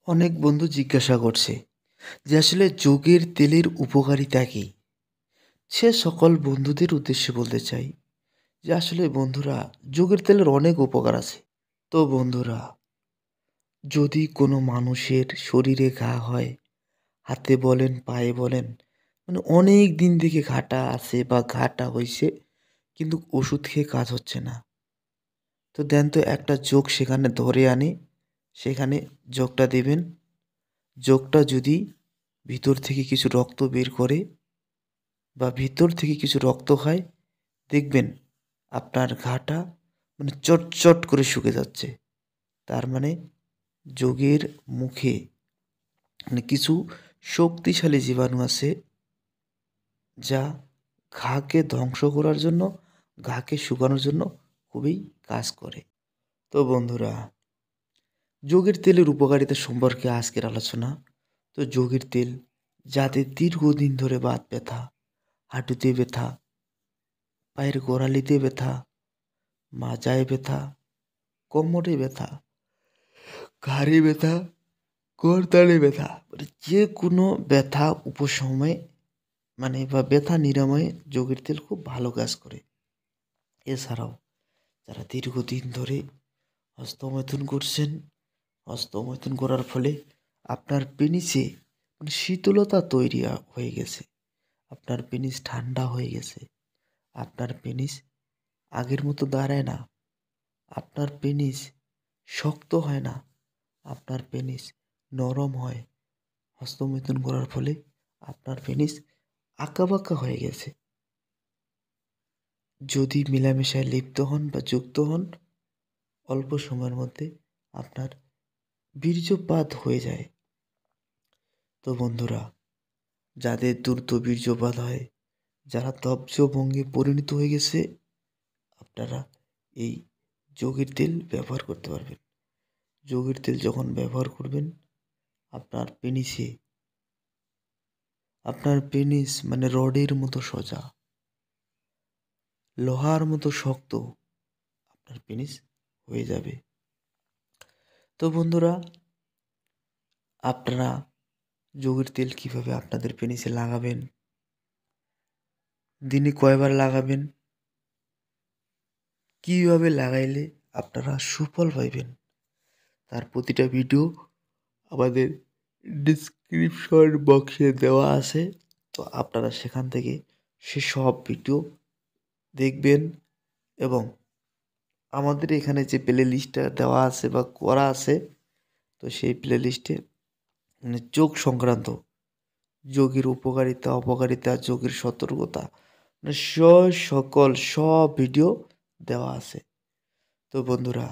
অনেক বন্ধু জিজ্ঞাসা করছে যে আসলে যোগের তেলের উপকারিতা কী? সে সকল বন্ধুদের উদ্দেশ্যে বলতে চাই যে আসলে বন্ধুরা, যোগের তেলের অনেক উপকার আছে। তো বন্ধুরা, যদি কোনো মানুষের শরীরে ঘা হয়, হাতে বলেন পায়ে বলেন, মানে অনেক দিন থেকে ঘাটা আছে বা ঘাটা হইছে, কিন্তু ওষুধ খেয়ে কাজ হচ্ছে না, তো দেন তো একটা যোগ সেখানে ধরে আনি, সেখানে যোগটা দিবেন। যোগটা যদি ভিতর থেকে কিছু রক্ত বের করে বা ভিতর থেকে কিছু রক্ত খায়, দেখবেন আপনার ঘাটা মানে চটচট করে শুকে যাচ্ছে। তার মানে যোগের মুখে মানে কিছু শক্তিশালী জীবাণু আছে, যা ঘাকে ধ্বংস করার জন্য, ঘাকে শুকানোর জন্য খুবই কাজ করে। তো বন্ধুরা, যোগের তেলের উপকারিতা সম্পর্কে আজকের আলোচনা। তো যোগের তেল যাদের দীর্ঘদিন ধরে বাত ব্যথা, হাঁটুতে ব্যথা, পায়ের গোড়ালিতে ব্যথা, মাজায় ব্যথা, কোমরে ব্যথা, ঘাড়ে ব্যথা, গরদানে ব্যথা, মানে যে কোনো ব্যথা উপশমে বা ব্যথা নিরাময়ে যোগের তেল খুব ভালো কাজ করে। এছাড়াও যারা দীর্ঘদিন ধরে হস্তমৈথুন করছেন, হস্তমৈথুন করার ফলে আপনার পেনিসে মানে শীতলতা তৈরি হয়ে গেছে, আপনার পেনিস ঠান্ডা হয়ে গেছে, আপনার পেনিস আগের মতো দাঁড়ায় না, আপনার পেনিস শক্ত হয় না, আপনার পেনিস নরম হয়, হস্তমৈথুন করার ফলে আপনার পেনিস আঁকাবাঁকা হয়ে গেছে, যদি মেলামেশায় লিপ্ত হন বা যুক্ত হন, অল্প সময়ের মধ্যে আপনার বীর্যপাত হয়ে যায়। তো বন্ধুরা, যাদের দ্রুত বীর্যপাত হয়, যারা তপজভঙ্গে পরিণত হয়ে গেছে, আপনারা এই যোগের তেল ব্যবহার করতে পারবেন। যোগের তেল যখন ব্যবহার করবেন, আপনার পেনিস মানে রডের মতো সোজা, লোহার মতো শক্ত আপনার পেনিস হয়ে যাবে। তো বন্ধুরা, আপনারা যোগের তেল কিভাবে আপনাদের পেনিসে লাগাবেন, দিনে কয়বার লাগাবেন, কিভাবে লাগাইলে আপনারা সুফল পাইবেন, তার প্রতিটা ভিডিও আমাদের ডিসক্রিপশন বক্সে দেওয়া আছে। তো আপনারা সেখান থেকে সেসব ভিডিও দেখবেন এবং আমাদের এখানে যে প্লে লিস্টটা দেওয়া আছে বা করা আছে, তো সেই প্লে লিস্টে মানে যোগ সংক্রান্ত, যোগের উপকারিতা অপকারিতা, যোগের সতর্কতা, মানে সকল সব ভিডিও দেওয়া আছে। তো বন্ধুরা,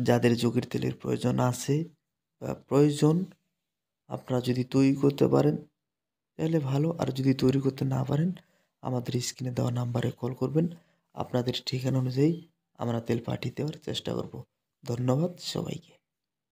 যাদের যোগের তেলের প্রয়োজন আছে বা প্রয়োজন, আপনারা যদি তৈরি করতে পারেন তাহলে ভালো, আর যদি তৈরি করতে না পারেন, আমাদের স্ক্রিনে দেওয়া নাম্বারে কল করবেন। আপনাদের ঠিকানা অনুযায়ী আমরা তেল পাঠিয়ে দেওয়ার চেষ্টা করব। ধন্যবাদ সবাইকে।